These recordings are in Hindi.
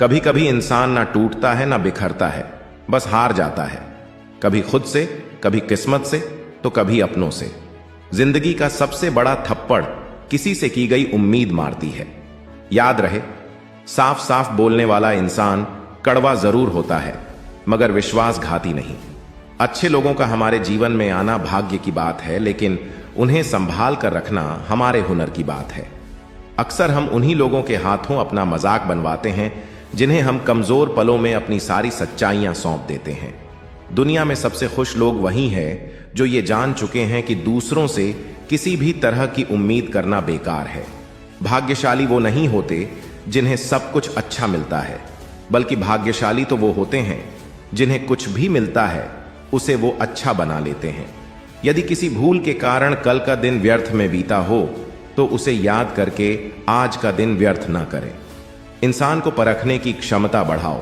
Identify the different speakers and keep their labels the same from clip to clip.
Speaker 1: कभी कभी इंसान ना टूटता है ना बिखरता है, बस हार जाता है। कभी खुद से, कभी किस्मत से, तो कभी अपनों से। जिंदगी का सबसे बड़ा थप्पड़ किसी से की गई उम्मीद मारती है। याद रहे, साफ साफ बोलने वाला इंसान कड़वा जरूर होता है, मगर विश्वासघाती नहीं। अच्छे लोगों का हमारे जीवन में आना भाग्य की बात है, लेकिन उन्हें संभाल कर रखना हमारे हुनर की बात है। अक्सर हम उन्हीं लोगों के हाथों अपना मजाक बनवाते हैं जिन्हें हम कमजोर पलों में अपनी सारी सच्चाइयां सौंप देते हैं। दुनिया में सबसे खुश लोग वही हैं जो ये जान चुके हैं कि दूसरों से किसी भी तरह की उम्मीद करना बेकार है। भाग्यशाली वो नहीं होते जिन्हें सब कुछ अच्छा मिलता है, बल्कि भाग्यशाली तो वो होते हैं जिन्हें कुछ भी मिलता है उसे वो अच्छा बना लेते हैं। यदि किसी भूल के कारण कल का दिन व्यर्थ में बीता हो तो उसे याद करके आज का दिन व्यर्थ ना करें। इंसान को परखने की क्षमता बढ़ाओ,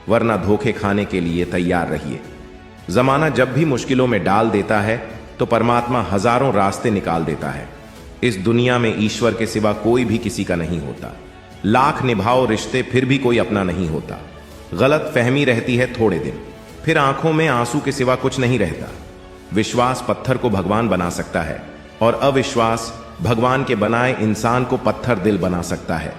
Speaker 1: वरना धोखे खाने के लिए तैयार रहिए। जमाना जब भी मुश्किलों में डाल देता है तो परमात्मा हजारों रास्ते निकाल देता है। इस दुनिया में ईश्वर के सिवा कोई भी किसी का नहीं होता। लाख निभाओ रिश्ते फिर भी कोई अपना नहीं होता। गलत फहमी रहती है थोड़े दिन, फिर आंखों में आंसू के सिवा कुछ नहीं रहता। विश्वास पत्थर को भगवान बना सकता है और अविश्वास भगवान के बनाए इंसान को पत्थर दिल बना सकता है।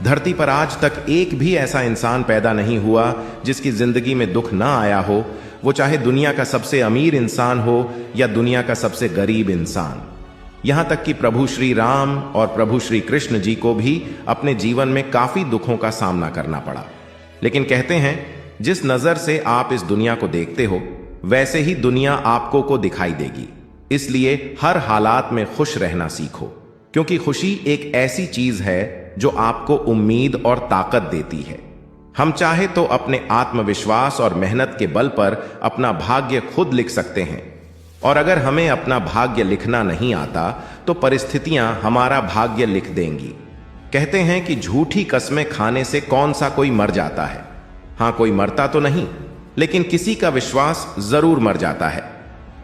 Speaker 1: धरती पर आज तक एक भी ऐसा इंसान पैदा नहीं हुआ जिसकी जिंदगी में दुख ना आया हो, वो चाहे दुनिया का सबसे अमीर इंसान हो या दुनिया का सबसे गरीब इंसान। यहां तक कि प्रभु श्री राम और प्रभु श्री कृष्ण जी को भी अपने जीवन में काफी दुखों का सामना करना पड़ा। लेकिन कहते हैं, जिस नजर से आप इस दुनिया को देखते हो वैसे ही दुनिया आपको को दिखाई देगी। इसलिए हर हालात में खुश रहना सीखो, क्योंकि खुशी एक ऐसी चीज है जो आपको उम्मीद और ताकत देती है। हम चाहे तो अपने आत्मविश्वास और मेहनत के बल पर अपना भाग्य खुद लिख सकते हैं, और अगर हमें अपना भाग्य लिखना नहीं आता तो परिस्थितियां हमारा भाग्य लिख देंगी। कहते हैं कि झूठी कस्में खाने से कौन सा कोई मर जाता है। हां, कोई मरता तो नहीं, लेकिन किसी का विश्वास जरूर मर जाता है।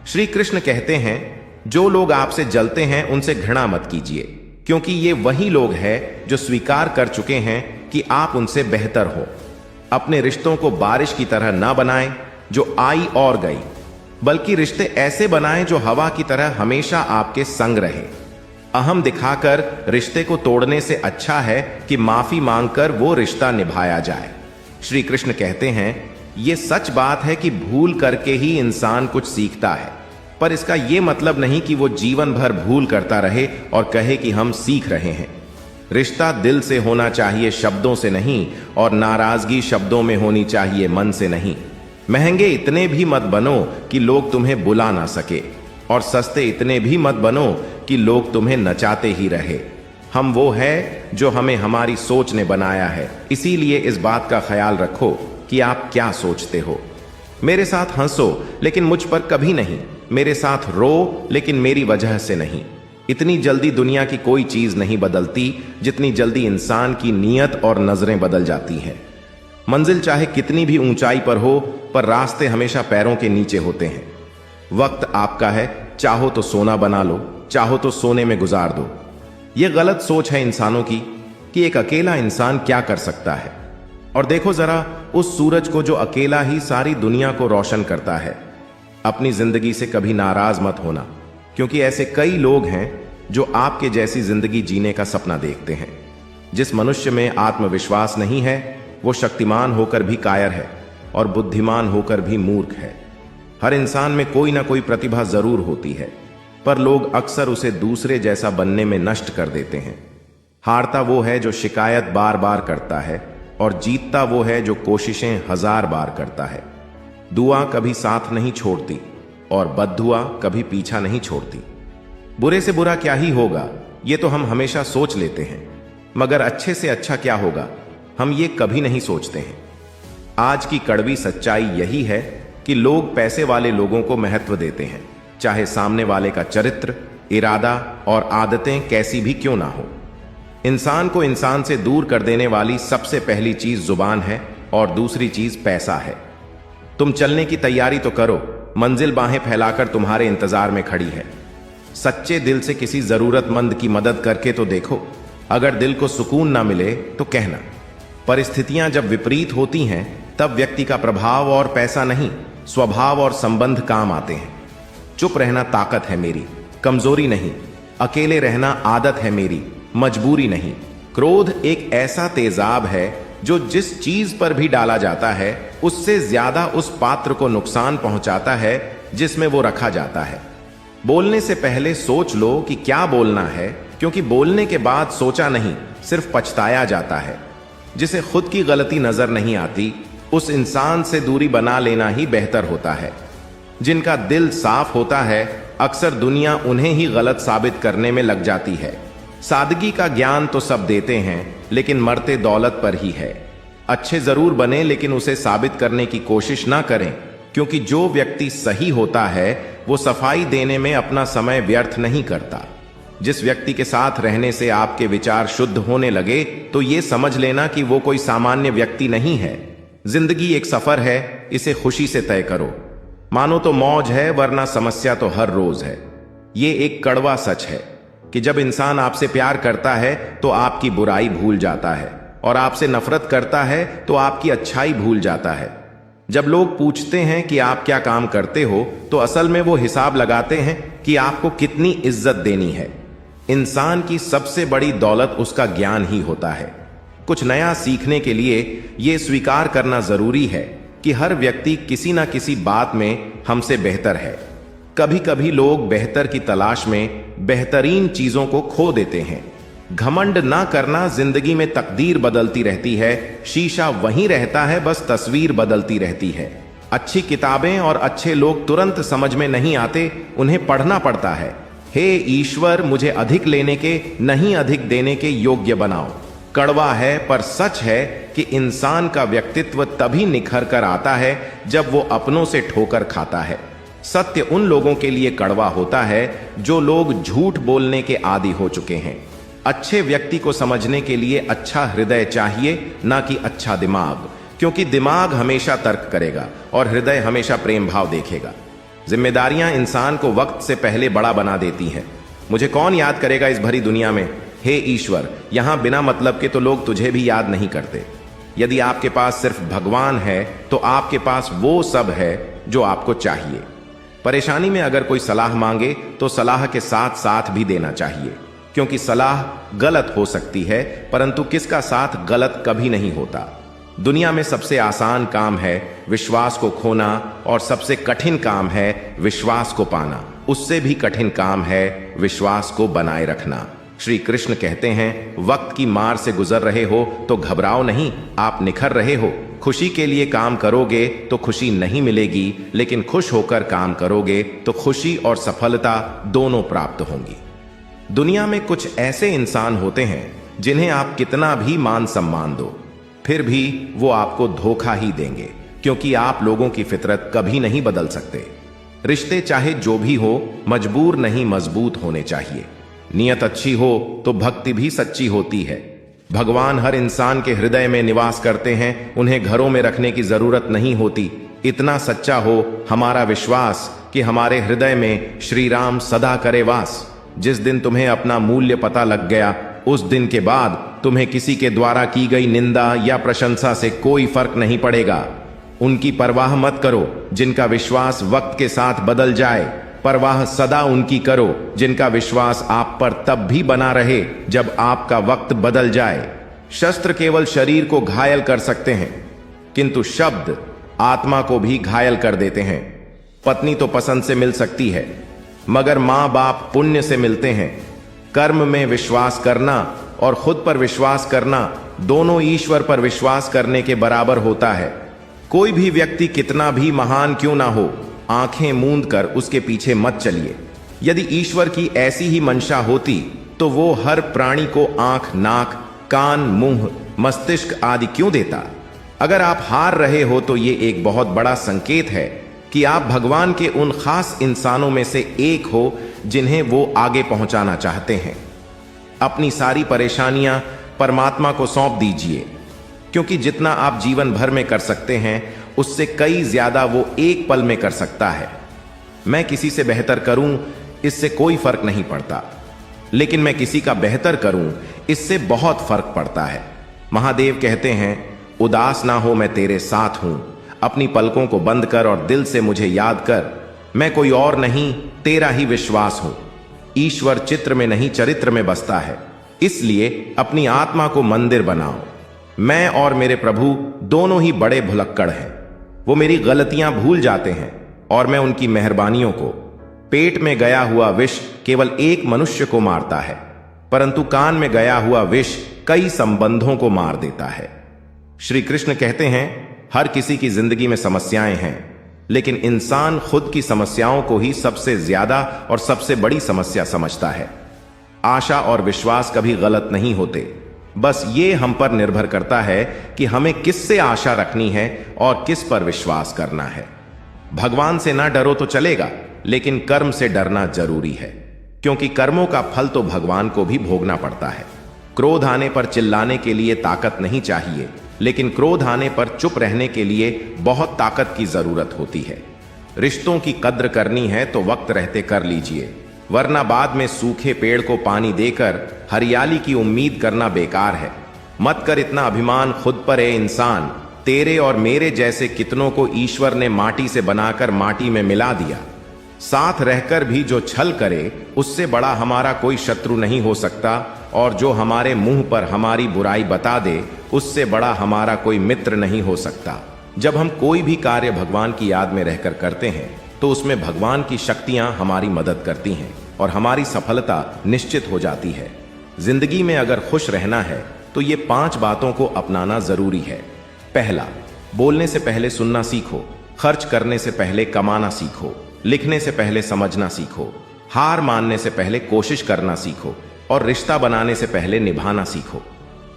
Speaker 1: श्री कृष्ण कहते हैं, जो लोग आपसे जलते हैं उनसे घृणा मत कीजिए, क्योंकि ये वही लोग हैं जो स्वीकार कर चुके हैं कि आप उनसे बेहतर हो। अपने रिश्तों को बारिश की तरह ना बनाएं जो आई और गई, बल्कि रिश्ते ऐसे बनाएं जो हवा की तरह हमेशा आपके संग रहे। अहम दिखाकर रिश्ते को तोड़ने से अच्छा है कि माफी मांगकर वो रिश्ता निभाया जाए। श्री कृष्ण कहते हैं, ये सच बात है कि भूल करके ही इंसान कुछ सीखता है, पर इसका यह मतलब नहीं कि वो जीवन भर भूल करता रहे और कहे कि हम सीख रहे हैं। रिश्ता दिल से होना चाहिए, शब्दों से नहीं, और नाराजगी शब्दों में होनी चाहिए, मन से नहीं। महंगे इतने भी मत बनो कि लोग तुम्हें बुला ना सके, और सस्ते इतने भी मत बनो कि लोग तुम्हें नचाते ही रहे। हम वो है जो हमें हमारी सोच ने बनाया है, इसीलिए इस बात का ख्याल रखो कि आप क्या सोचते हो। मेरे साथ हंसो लेकिन मुझ पर कभी नहीं, मेरे साथ रो लेकिन मेरी वजह से नहीं। इतनी जल्दी दुनिया की कोई चीज नहीं बदलती जितनी जल्दी इंसान की नीयत और नजरें बदल जाती हैं। मंजिल चाहे कितनी भी ऊंचाई पर हो, पर रास्ते हमेशा पैरों के नीचे होते हैं। वक्त आपका है, चाहो तो सोना बना लो, चाहो तो सोने में गुजार दो। यह गलत सोच है इंसानों की कि एक अकेला इंसान क्या कर सकता है। और देखो जरा उस सूरज को जो अकेला ही सारी दुनिया को रोशन करता है। अपनी जिंदगी से कभी नाराज मत होना, क्योंकि ऐसे कई लोग हैं जो आपके जैसी जिंदगी जीने का सपना देखते हैं। जिस मनुष्य में आत्मविश्वास नहीं है वो शक्तिमान होकर भी कायर है और बुद्धिमान होकर भी मूर्ख है। हर इंसान में कोई ना कोई प्रतिभा जरूर होती है, पर लोग अक्सर उसे दूसरे जैसा बनने में नष्ट कर देते हैं। हारता वो है जो शिकायत बार बार करता है, और जीतता वो है जो कोशिशें 1000 बार करता है। दुआ कभी साथ नहीं छोड़ती और बद्दुआ कभी पीछा नहीं छोड़ती। बुरे से बुरा क्या ही होगा ये तो हम हमेशा सोच लेते हैं, मगर अच्छे से अच्छा क्या होगा हम ये कभी नहीं सोचते हैं। आज की कड़वी सच्चाई यही है कि लोग पैसे वाले लोगों को महत्व देते हैं, चाहे सामने वाले का चरित्र, इरादा और आदतें कैसी भी क्यों ना हो। इंसान को इंसान से दूर कर देने वाली सबसे पहली चीज जुबान है और दूसरी चीज पैसा है। तुम चलने की तैयारी तो करो, मंजिल बाहें फैलाकर तुम्हारे इंतजार में खड़ी है। सच्चे दिल से किसी जरूरतमंद की मदद करके तो देखो, अगर दिल को सुकून ना मिले तो कहना। परिस्थितियां जब विपरीत होती हैं तब व्यक्ति का प्रभाव और पैसा नहीं, स्वभाव और संबंध काम आते हैं। चुप रहना ताकत है मेरी, कमजोरी नहीं। अकेले रहना आदत है मेरी, मजबूरी नहीं। क्रोध एक ऐसा तेजाब है जो जिस चीज पर भी डाला जाता है उससे ज्यादा उस पात्र को नुकसान पहुंचाता है जिसमें वो रखा जाता है। बोलने से पहले सोच लो कि क्या बोलना है, क्योंकि बोलने के बाद सोचा नहीं, सिर्फ पछताया जाता है। जिसे खुद की गलती नजर नहीं आती उस इंसान से दूरी बना लेना ही बेहतर होता है। जिनका दिल साफ होता है अक्सर दुनिया उन्हें ही गलत साबित करने में लग जाती है। सादगी का ज्ञान तो सब देते हैं लेकिन मरते दौलत पर ही है। अच्छे जरूर बने लेकिन उसे साबित करने की कोशिश ना करें, क्योंकि जो व्यक्ति सही होता है वो सफाई देने में अपना समय व्यर्थ नहीं करता। जिस व्यक्ति के साथ रहने से आपके विचार शुद्ध होने लगे तो ये समझ लेना कि वो कोई सामान्य व्यक्ति नहीं है। जिंदगी एक सफर है, इसे खुशी से तय करो। मानो तो मौज है, वरना समस्या तो हर रोज है। ये एक कड़वा सच है कि जब इंसान आपसे प्यार करता है तो आपकी बुराई भूल जाता है, और आपसे नफरत करता है तो आपकी अच्छाई भूल जाता है। जब लोग पूछते हैं कि आप क्या काम करते हो तो असल में वो हिसाब लगाते हैं कि आपको कितनी इज्जत देनी है। इंसान की सबसे बड़ी दौलत उसका ज्ञान ही होता है। कुछ नया सीखने के लिए ये स्वीकार करना जरूरी है कि हर व्यक्ति किसी ना किसी बात में हमसे बेहतर है। कभी कभी लोग बेहतर की तलाश में बेहतरीन चीजों को खो देते हैं। घमंड ना करना, जिंदगी में तकदीर बदलती रहती है, शीशा वहीं रहता है, बस तस्वीर बदलती रहती है। अच्छी किताबें और अच्छे लोग तुरंत समझ में नहीं आते, उन्हें पढ़ना पड़ता है। हे ईश्वर, मुझे अधिक लेने के नहीं अधिक देने के योग्य बनाओ। कड़वा है पर सच है कि इंसान का व्यक्तित्व तभी निखर कर आता है जब वो अपनों से ठोकर खाता है। सत्य उन लोगों के लिए कड़वा होता है जो लोग झूठ बोलने के आदी हो चुके हैं। अच्छे व्यक्ति को समझने के लिए अच्छा हृदय चाहिए, ना कि अच्छा दिमाग, क्योंकि दिमाग हमेशा तर्क करेगा और हृदय हमेशा प्रेम भाव देखेगा। जिम्मेदारियां इंसान को वक्त से पहले बड़ा बना देती हैं। मुझे कौन याद करेगा इस भरी दुनिया में? हे ईश्वर, यहां बिना मतलब के तो लोग तुझे भी याद नहीं करते। यदि आपके पास सिर्फ भगवान है तो आपके पास वो सब है जो आपको चाहिए। परेशानी में अगर कोई सलाह मांगे तो सलाह के साथ साथ भी देना चाहिए, क्योंकि सलाह गलत हो सकती है परंतु किसका साथ गलत कभी नहीं होता। दुनिया में सबसे आसान काम है विश्वास को खोना और सबसे कठिन काम है विश्वास को पाना। उससे भी कठिन काम है विश्वास को बनाए रखना। श्री कृष्ण कहते हैं, वक्त की मार से गुजर रहे हो तो घबराओ नहीं, आप निखर रहे हो। खुशी के लिए काम करोगे तो खुशी नहीं मिलेगी, लेकिन खुश होकर काम करोगे तो खुशी और सफलता दोनों प्राप्त होंगी। दुनिया में कुछ ऐसे इंसान होते हैं जिन्हें आप कितना भी मान सम्मान दो, फिर भी वो आपको धोखा ही देंगे, क्योंकि आप लोगों की फितरत कभी नहीं बदल सकते। रिश्ते चाहे जो भी हो, मजबूर नहीं मजबूत होने चाहिए। नियत अच्छी हो तो भक्ति भी सच्ची होती है। भगवान हर इंसान के हृदय में निवास करते हैं, उन्हें घरों में रखने की जरूरत नहीं होती। इतना सच्चा हो हमारा विश्वास कि हमारे हृदय में श्री राम सदा करे वास। जिस दिन तुम्हें अपना मूल्य पता लग गया, उस दिन के बाद तुम्हें किसी के द्वारा की गई निंदा या प्रशंसा से कोई फर्क नहीं पड़ेगा। उनकी परवाह मत करो जिनका विश्वास वक्त के साथ बदल जाए, परवाह सदा उनकी करो जिनका विश्वास आप पर तब भी बना रहे जब आपका वक्त बदल जाए। शस्त्र केवल शरीर को घायल कर सकते हैं, किंतु शब्द आत्मा को भी घायल कर देते हैं। पत्नी तो पसंद से मिल सकती है, मगर मां बाप पुण्य से मिलते हैं। कर्म में विश्वास करना और खुद पर विश्वास करना दोनों ईश्वर पर विश्वास करने के बराबर होता है। कोई भी व्यक्ति कितना भी महान क्यों ना हो, आंखें मूंद कर उसके पीछे मत चलिए। यदि ईश्वर की ऐसी ही मंशा होती तो वो हर प्राणी को आंख, नाक, कान, मुंह, मस्तिष्क आदि क्यों देता? अगर आप हार रहे हो तो ये एक बहुत बड़ा संकेत है कि आप भगवान के उन खास इंसानों में से एक हो जिन्हें वो आगे पहुंचाना चाहते हैं। अपनी सारी परेशानियां परमात्मा को सौंप दीजिए, क्योंकि जितना आप जीवन भर में कर सकते हैं उससे कई ज्यादा वो एक पल में कर सकता है। मैं किसी से बेहतर करूं इससे कोई फर्क नहीं पड़ता, लेकिन मैं किसी का बेहतर करूं इससे बहुत फर्क पड़ता है। महादेव कहते हैं, उदास ना हो मैं तेरे साथ हूं, अपनी पलकों को बंद कर और दिल से मुझे याद कर, मैं कोई और नहीं तेरा ही विश्वास हूं। ईश्वर चित्र में नहीं चरित्र में बसता है, इसलिए अपनी आत्मा को मंदिर बनाओ। मैं और मेरे प्रभु दोनों ही बड़े भुलक्कड़ हैं। वो मेरी गलतियां भूल जाते हैं और मैं उनकी मेहरबानियों को। पेट में गया हुआ विष केवल एक मनुष्य को मारता है, परंतु कान में गया हुआ विष कई संबंधों को मार देता है। श्री कृष्ण कहते हैं, हर किसी की जिंदगी में समस्याएं हैं, लेकिन इंसान खुद की समस्याओं को ही सबसे ज्यादा और सबसे बड़ी समस्या समझता है। आशा और विश्वास कभी गलत नहीं होते, बस ये हम पर निर्भर करता है कि हमें किससे आशा रखनी है और किस पर विश्वास करना है। भगवान से ना डरो तो चलेगा, लेकिन कर्म से डरना जरूरी है, क्योंकि कर्मों का फल तो भगवान को भी भोगना पड़ता है। क्रोध आने पर चिल्लाने के लिए ताकत नहीं चाहिए, लेकिन क्रोध आने पर चुप रहने के लिए बहुत ताकत की जरूरत होती है। रिश्तों की कद्र करनी है तो वक्त रहते कर लीजिए, वरना बाद में सूखे पेड़ को पानी देकर हरियाली की उम्मीद करना बेकार है। मत कर इतना अभिमान खुद पर है इंसान, तेरे और मेरे जैसे कितनों को ईश्वर ने माटी से बनाकर माटी में मिला दिया। साथ रहकर भी जो छल करे, उससे बड़ा हमारा कोई शत्रु नहीं हो सकता, और जो हमारे मुंह पर हमारी बुराई बता दे, उससे बड़ा हमारा कोई मित्र नहीं हो सकता। जब हम कोई भी कार्य भगवान की याद में रहकर करते हैं, तो उसमें भगवान की शक्तियां हमारी मदद करती हैं और हमारी सफलता निश्चित हो जाती है। जिंदगी में अगर खुश रहना है तो ये 5 बातों को अपनाना जरूरी है। पहला, बोलने से पहले सुनना सीखो, खर्च करने से पहले कमाना सीखो, लिखने से पहले समझना सीखो, हार मानने से पहले कोशिश करना सीखो, और रिश्ता बनाने से पहले निभाना सीखो।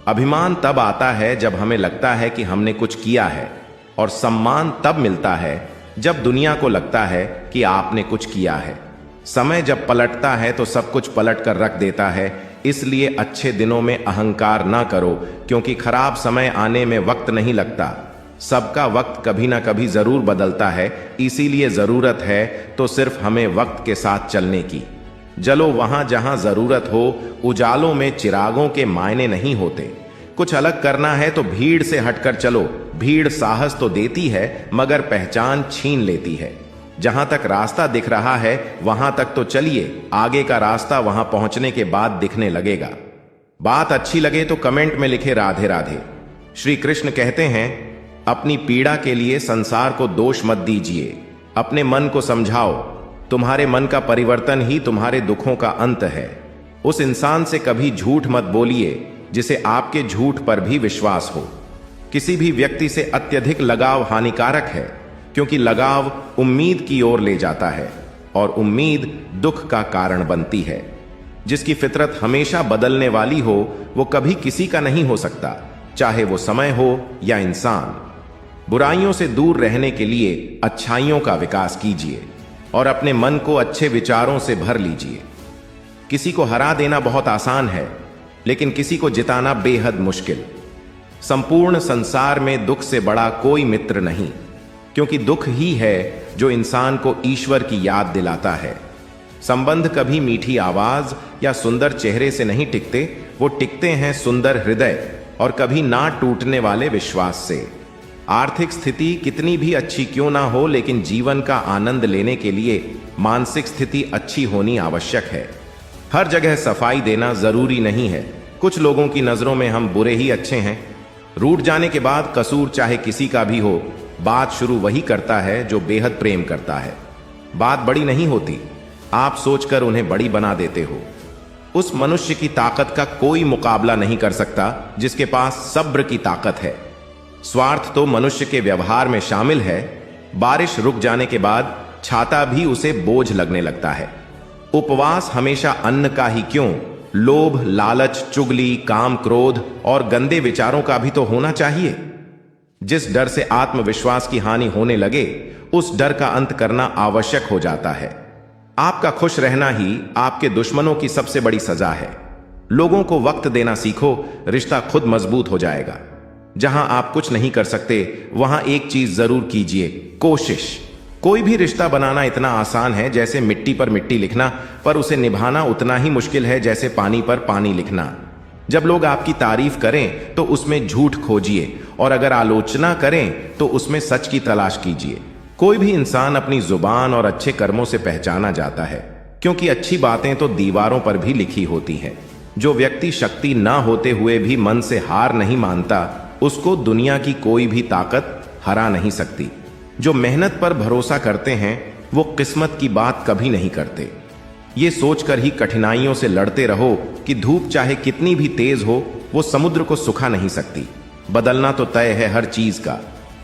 Speaker 1: अभिमान तब आता है जब हमें लगता है कि हमने कुछ किया है, और सम्मान तब मिलता है जब दुनिया को लगता है कि आपने कुछ किया है। समय जब पलटता है तो सब कुछ पलट कर रख देता है, इसलिए अच्छे दिनों में अहंकार ना करो, क्योंकि खराब समय आने में वक्त नहीं लगता। सबका वक्त कभी ना कभी जरूर बदलता है, इसीलिए जरूरत है तो सिर्फ हमें वक्त के साथ चलने की। जलो वहां जहां जरूरत हो, उजालों में चिरागों के मायने नहीं होते। कुछ अलग करना है तो भीड़ से हटकर चलो। भीड़ साहस तो देती है, मगर पहचान छीन लेती है। जहां तक रास्ता दिख रहा है वहां तक तो चलिए, आगे का रास्ता वहां पहुंचने के बाद दिखने लगेगा। बात अच्छी लगे तो कमेंट में लिखे राधे राधे। श्री कृष्ण कहते हैं, अपनी पीड़ा के लिए संसार को दोष मत दीजिए, अपने मन को समझाओ। तुम्हारे मन का परिवर्तन ही तुम्हारे दुखों का अंत है। उस इंसान से कभी झूठ मत बोलिए जिसे आपके झूठ पर भी विश्वास हो। किसी भी व्यक्ति से अत्यधिक लगाव हानिकारक है, क्योंकि लगाव उम्मीद की ओर ले जाता है और उम्मीद दुख का कारण बनती है। जिसकी फितरत हमेशा बदलने वाली हो, वो कभी किसी का नहीं हो सकता, चाहे वो समय हो या इंसान। बुराइयों से दूर रहने के लिए अच्छाइयों का विकास कीजिए और अपने मन को अच्छे विचारों से भर लीजिए। किसी को हरा देना बहुत आसान है, लेकिन किसी को जिताना बेहद मुश्किल। संपूर्ण संसार में दुख से बड़ा कोई मित्र नहीं, क्योंकि दुख ही है जो इंसान को ईश्वर की याद दिलाता है। संबंध कभी मीठी आवाज या सुंदर चेहरे से नहीं टिकते, वो टिकते हैं सुंदर हृदय और कभी ना टूटने वाले विश्वास से। आर्थिक स्थिति कितनी भी अच्छी क्यों ना हो, लेकिन जीवन का आनंद लेने के लिए मानसिक स्थिति अच्छी होनी आवश्यक है। हर जगह सफाई देना जरूरी नहीं है। कुछ लोगों की नजरों में हम बुरे ही अच्छे हैं। रूठ जाने के बाद कसूर चाहे किसी का भी हो, बात शुरू वही करता है जो बेहद प्रेम करता है। बात बड़ी नहीं होती, आप सोचकर उन्हें बड़ी बना देते हो। उस मनुष्य की ताकत का कोई मुकाबला नहीं कर सकता जिसके पास सब्र की ताकत है। स्वार्थ तो मनुष्य के व्यवहार में शामिल है। बारिश रुक जाने के बाद छाता भी उसे बोझ लगने लगता है। उपवास हमेशा अन्न का ही क्यों, लोभ, लालच, चुगली, काम, क्रोध और गंदे विचारों का भी तो होना चाहिए। जिस डर से आत्मविश्वास की हानि होने लगे, उस डर का अंत करना आवश्यक हो जाता है। आपका खुश रहना ही आपके दुश्मनों की सबसे बड़ी सजा है। लोगों को वक्त देना सीखो, रिश्ता खुद मजबूत हो जाएगा। जहां आप कुछ नहीं कर सकते, वहां एक चीज जरूर कीजिए, कोशिश। कोई भी रिश्ता बनाना इतना आसान है जैसे मिट्टी पर मिट्टी लिखना, पर उसे निभाना उतना ही मुश्किल है जैसे पानी पर पानी लिखना। जब लोग आपकी तारीफ करें तो उसमें झूठ खोजिए, और अगर आलोचना करें तो उसमें सच की तलाश कीजिए। कोई भी इंसान अपनी जुबान और अच्छे कर्मों से पहचाना जाता है, क्योंकि अच्छी बातें तो दीवारों पर भी लिखी होती हैं। जो व्यक्ति शक्ति ना होते हुए भी मन से हार नहीं मानता, उसको दुनिया की कोई भी ताकत हरा नहीं सकती। जो मेहनत पर भरोसा करते हैं वो किस्मत की बात कभी नहीं करते। ये सोचकर ही कठिनाइयों से लड़ते रहो कि धूप चाहे कितनी भी तेज हो, वो समुद्र को सुखा नहीं सकती। बदलना तो तय है हर चीज का।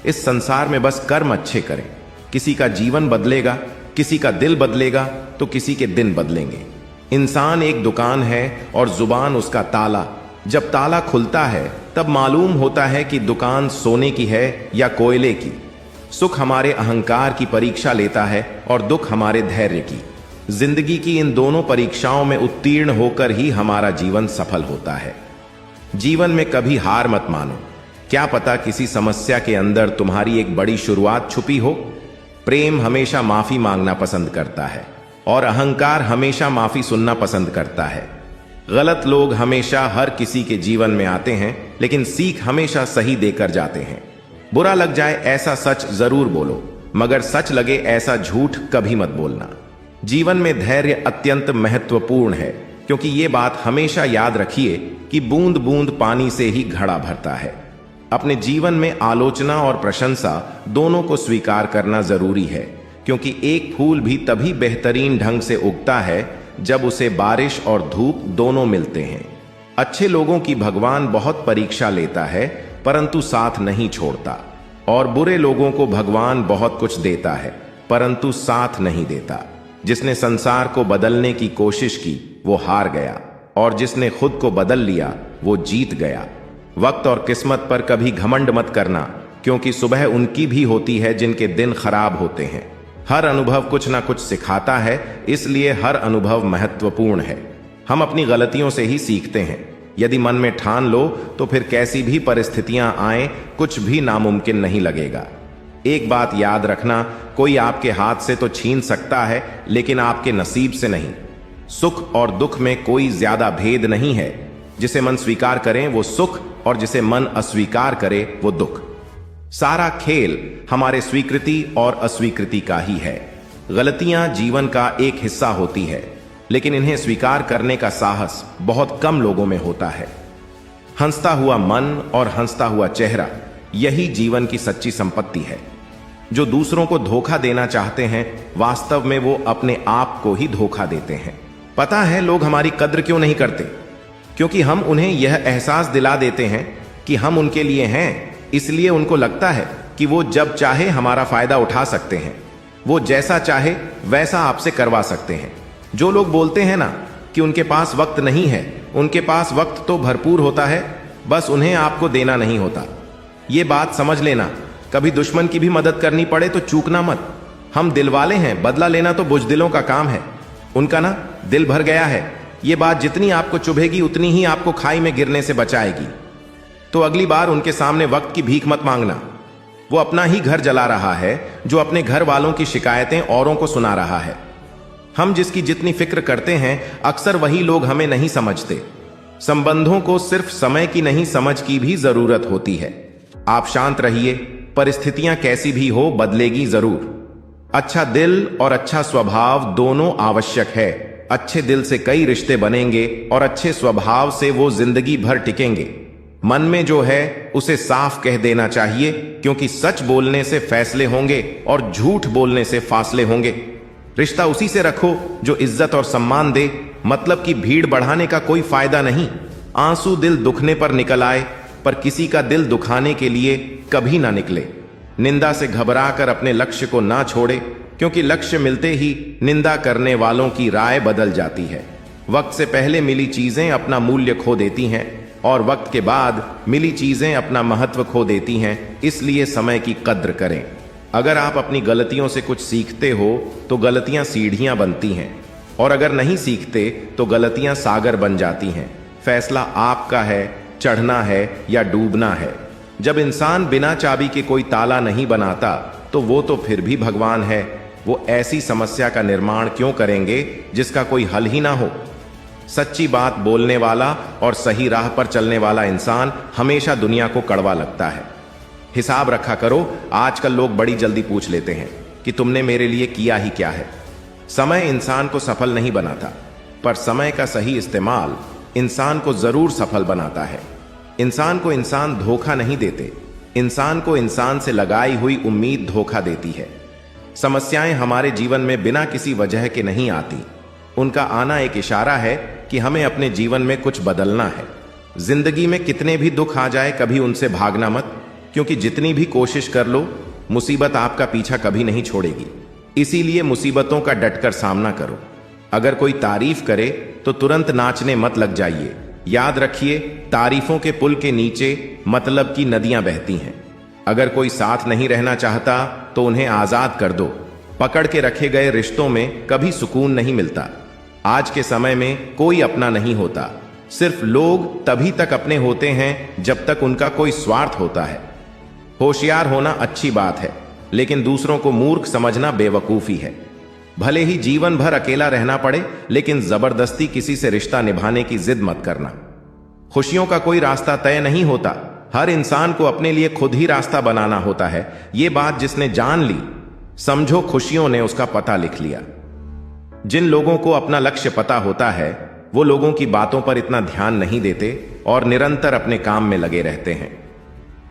Speaker 1: इस संसार में बस कर्म अच्छे करें। किसी का जीवन बदलेगा, किसी का दिल बदलेगा, तो किसी के दिन बदलेंगे। इंसान एक दुकान है और जुबान उसका ताला। जब ताला खुलता है तब मालूम होता है कि दुकान सोने की है या कोयले की। सुख हमारे अहंकार की परीक्षा लेता है और दुख हमारे धैर्य की। जिंदगी की इन दोनों परीक्षाओं में उत्तीर्ण होकर ही हमारा जीवन सफल होता है। जीवन में कभी हार मत मानो। क्या पता किसी समस्या के अंदर तुम्हारी एक बड़ी शुरुआत छुपी हो। प्रेम हमेशा माफी मांगना पसंद करता है और अहंकार हमेशा माफी सुनना पसंद करता है। गलत लोग हमेशा हर किसी के जीवन में आते हैं, लेकिन सीख हमेशा सही देकर जाते हैं। बुरा लग जाए ऐसा सच जरूर बोलो, मगर सच लगे ऐसा झूठ कभी मत बोलना। जीवन में धैर्य अत्यंत महत्वपूर्ण है, क्योंकि ये बात हमेशा याद रखिए कि बूंद बूंद पानी से ही घड़ा भरता है। अपने जीवन में आलोचना और प्रशंसा दोनों को स्वीकार करना जरूरी है, क्योंकि एक फूल भी तभी बेहतरीन ढंग से उगता है जब उसे बारिश और धूप दोनों मिलते हैं। अच्छे लोगों की भगवान बहुत परीक्षा लेता है, परंतु साथ नहीं छोड़ता, और बुरे लोगों को भगवान बहुत कुछ देता है, परंतु साथ नहीं देता। जिसने संसार को बदलने की कोशिश की वो हार गया, और जिसने खुद को बदल लिया वो जीत गया। वक्त और किस्मत पर कभी घमंड मत करना, क्योंकि सुबह उनकी भी होती है जिनके दिन खराब होते हैं। हर अनुभव कुछ ना कुछ सिखाता है, इसलिए हर अनुभव महत्वपूर्ण है। हम अपनी गलतियों से ही सीखते हैं। यदि मन में ठान लो तो फिर कैसी भी परिस्थितियां आए कुछ भी नामुमकिन नहीं लगेगा। एक बात याद रखना, कोई आपके हाथ से तो छीन सकता है, लेकिन आपके नसीब से नहीं। सुख और दुख में कोई ज्यादा भेद नहीं है। जिसे मन स्वीकार करे वो सुख, और जिसे मन अस्वीकार करे वो दुख। सारा खेल हमारे स्वीकृति और अस्वीकृति का ही है। गलतियां जीवन का एक हिस्सा होती है, लेकिन इन्हें स्वीकार करने का साहस बहुत कम लोगों में होता है। हंसता हुआ मन और हंसता हुआ चेहरा, यही जीवन की सच्ची संपत्ति है। जो दूसरों को धोखा देना चाहते हैं, वास्तव में वो अपने आप को ही धोखा देते हैं। पता है लोग हमारी कद्र क्यों नहीं करते? क्योंकि हम उन्हें यह एहसास दिला देते हैं कि हम उनके लिए हैं, इसलिए उनको लगता है कि वो जब चाहे हमारा फायदा उठा सकते हैं। वो जैसा चाहे वैसा आपसे करवा सकते हैं। जो लोग बोलते हैं ना कि उनके पास वक्त नहीं है, उनके पास वक्त तो भरपूर होता है, बस उन्हें आपको देना नहीं होता। ये बात समझ लेना। कभी दुश्मन की भी मदद करनी पड़े तो चूकना मत। हम दिल वाले हैं, बदला लेना तो बुजदिलों का काम है। उनका ना दिल भर गया है। ये बात जितनी आपको चुभेगी उतनी ही आपको खाई में गिरने से बचाएगी। तो अगली बार उनके सामने वक्त की भीख मत मांगना। वो अपना ही घर जला रहा है, जो अपने घर वालों की शिकायतें औरों को सुना रहा है। हम जिसकी जितनी फिक्र करते हैं, अक्सर वही लोग हमें नहीं समझते। संबंधों को सिर्फ समय की नहीं, समझ की भी जरूरत होती है। आप शांत रहिए, परिस्थितियां कैसी भी हो बदलेगी जरूर। अच्छा दिल और अच्छा स्वभाव दोनों आवश्यक है। अच्छे दिल से कई रिश्ते बनेंगे और अच्छे स्वभाव से वो जिंदगी भर टिकेंगे। मन में जो है उसे साफ कह देना चाहिए, क्योंकि सच बोलने से फैसले होंगे और झूठ बोलने से फासले होंगे। रिश्ता उसी से रखो जो इज्जत और सम्मान दे। मतलब की भीड़ बढ़ाने का कोई फायदा नहीं। आंसू दिल दुखने पर निकल आए, पर किसी का दिल दुखाने के लिए कभी ना निकले। निंदा से घबराकर अपने लक्ष्य को ना छोड़े, क्योंकि लक्ष्य मिलते ही निंदा करने वालों की राय बदल जाती है। वक्त से पहले मिली चीजें अपना मूल्य खो देती हैं, और वक्त के बाद मिली चीजें अपना महत्व खो देती हैं। इसलिए समय की कद्र करें। अगर आप अपनी गलतियों से कुछ सीखते हो तो गलतियां सीढ़ियां बनती हैं, और अगर नहीं सीखते तो गलतियां सागर बन जाती हैं। फैसला आपका है, चढ़ना है या डूबना है। जब इंसान बिना चाबी के कोई ताला नहीं बनाता, तो वो तो फिर भी भगवान है। वो ऐसी समस्या का निर्माण क्यों करेंगे जिसका कोई हल ही ना हो। सच्ची बात बोलने वाला और सही राह पर चलने वाला इंसान हमेशा दुनिया को कड़वा लगता है। हिसाब रखा करो, आजकल लोग बड़ी जल्दी पूछ लेते हैं कि तुमने मेरे लिए किया ही क्या है। समय इंसान को सफल नहीं बनाता, पर समय का सही इस्तेमाल इंसान को जरूर सफल बनाता है। इंसान को इंसान धोखा नहीं देते, इंसान को इंसान से लगाई हुई उम्मीद धोखा देती है। समस्याएं हमारे जीवन में बिना किसी वजह के नहीं आती, उनका आना एक इशारा है कि हमें अपने जीवन में कुछ बदलना है। जिंदगी में कितने भी दुख आ जाए, कभी उनसे भागना मत, क्योंकि जितनी भी कोशिश कर लो, मुसीबत आपका पीछा कभी नहीं छोड़ेगी। इसीलिए मुसीबतों का डटकर सामना करो। अगर कोई तारीफ करे तो तुरंत नाचने मत लग जाइए। याद रखिए, तारीफों के पुल के नीचे मतलब की नदियां बहती हैं। अगर कोई साथ नहीं रहना चाहता तो उन्हें आजाद कर दो। पकड़ के रखे गए रिश्तों में कभी सुकून नहीं मिलता। आज के समय में कोई अपना नहीं होता, सिर्फ लोग तभी तक अपने होते हैं जब तक उनका कोई स्वार्थ होता है। होशियार होना अच्छी बात है, लेकिन दूसरों को मूर्ख समझना बेवकूफी है। भले ही जीवन भर अकेला रहना पड़े, लेकिन जबरदस्ती किसी से रिश्ता निभाने की जिद मत करना। खुशियों का कोई रास्ता तय नहीं होता, हर इंसान को अपने लिए खुद ही रास्ता बनाना होता है। ये बात जिसने जान ली, समझो खुशियों ने उसका पता लिख लिया। जिन लोगों को अपना लक्ष्य पता होता है, वो लोगों की बातों पर इतना ध्यान नहीं देते और निरंतर अपने काम में लगे रहते हैं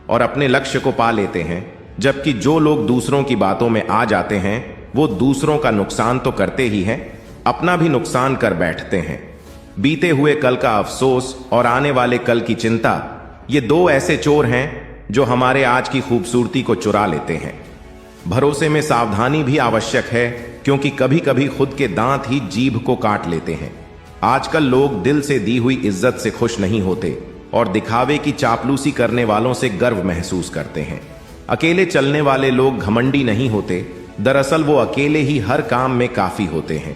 Speaker 1: और अपने लक्ष्य को पा लेते हैं। जबकि जो लोग दूसरों की बातों में आ जाते हैं, वो दूसरों का नुकसान तो करते ही हैं, अपना भी नुकसान कर बैठते हैं। बीते हुए कल का अफसोस और आने वाले कल की चिंता, ये दो ऐसे चोर हैं जो हमारे आज की खूबसूरती को चुरा लेते हैं। भरोसे में सावधानी भी आवश्यक है, क्योंकि कभी कभी खुद के दांत ही जीभ को काट लेते हैं। आजकल लोग दिल से दी हुई इज्जत से खुश नहीं होते और दिखावे की चापलूसी करने वालों से गर्व महसूस करते हैं। अकेले चलने वाले लोग घमंडी नहीं होते, दरअसल वो अकेले ही हर काम में काफी होते हैं।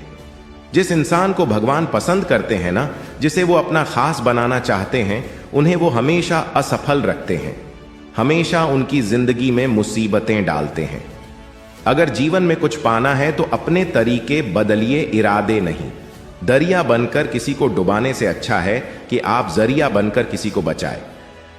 Speaker 1: जिस इंसान को भगवान पसंद करते हैं ना, जिसे वो अपना खास बनाना चाहते हैं, उन्हें वो हमेशा असफल रखते हैं, हमेशा उनकी जिंदगी में मुसीबतें डालते हैं। अगर जीवन में कुछ पाना है तो अपने तरीके बदलिए, इरादे नहीं। दरिया बनकर किसी को डुबाने से अच्छा है कि आप जरिया बनकर किसी को बचाए।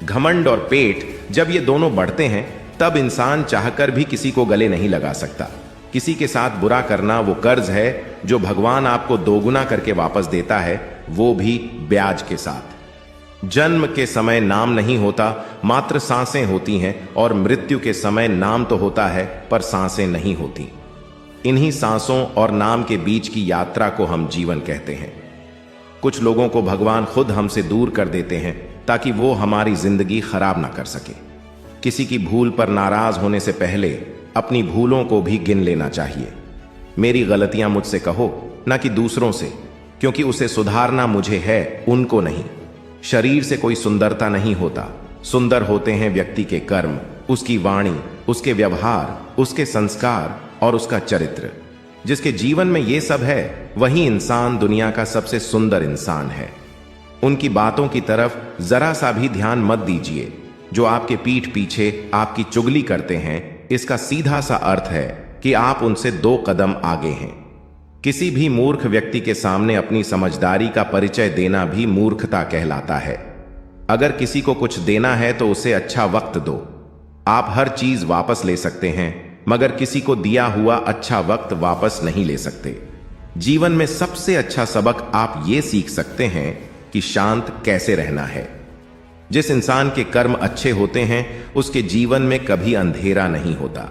Speaker 1: घमंड और पेट जब ये दोनों बढ़ते हैं, तब इंसान चाहकर भी किसी को गले नहीं लगा सकता। किसी के साथ बुरा करना वो कर्ज है जो भगवान आपको दोगुना करके वापस देता है, वो भी ब्याज के साथ। जन्म के समय नाम नहीं होता, मात्र सांसें होती हैं, और मृत्यु के समय नाम तो होता है पर सांसें नहीं होती। इन्हीं सांसों और नाम के बीच की यात्रा को हम जीवन कहते हैं। कुछ लोगों को भगवान खुद हमसे दूर कर देते हैं ताकि वो हमारी जिंदगी खराब ना कर सके। किसी की भूल पर नाराज होने से पहले अपनी भूलों को भी गिन लेना चाहिए। मेरी गलतियां मुझसे कहो, ना कि दूसरों से, क्योंकि उसे सुधारना मुझे है, उनको नहीं। शरीर से कोई सुंदरता नहीं होता, सुंदर होते हैं व्यक्ति के कर्म, उसकी वाणी, उसके व्यवहार, उसके संस्कार और उसका चरित्र। जिसके जीवन में ये सब है, वही इंसान दुनिया का सबसे सुंदर इंसान है। उनकी बातों की तरफ जरा सा भी ध्यान मत दीजिए। जो आपके पीठ पीछे आपकी चुगली करते हैं, इसका सीधा सा अर्थ है कि आप उनसे 2 कदम आगे हैं। किसी भी मूर्ख व्यक्ति के सामने अपनी समझदारी का परिचय देना भी मूर्खता कहलाता है। अगर किसी को कुछ देना है तो उसे अच्छा वक्त दो। आप हर चीज वापस ले सकते हैं, मगर किसी को दिया हुआ अच्छा वक्त वापस नहीं ले सकते। जीवन में सबसे अच्छा सबक आप ये सीख सकते हैं कि शांत कैसे रहना है। जिस इंसान के कर्म अच्छे होते हैं, उसके जीवन में कभी अंधेरा नहीं होता।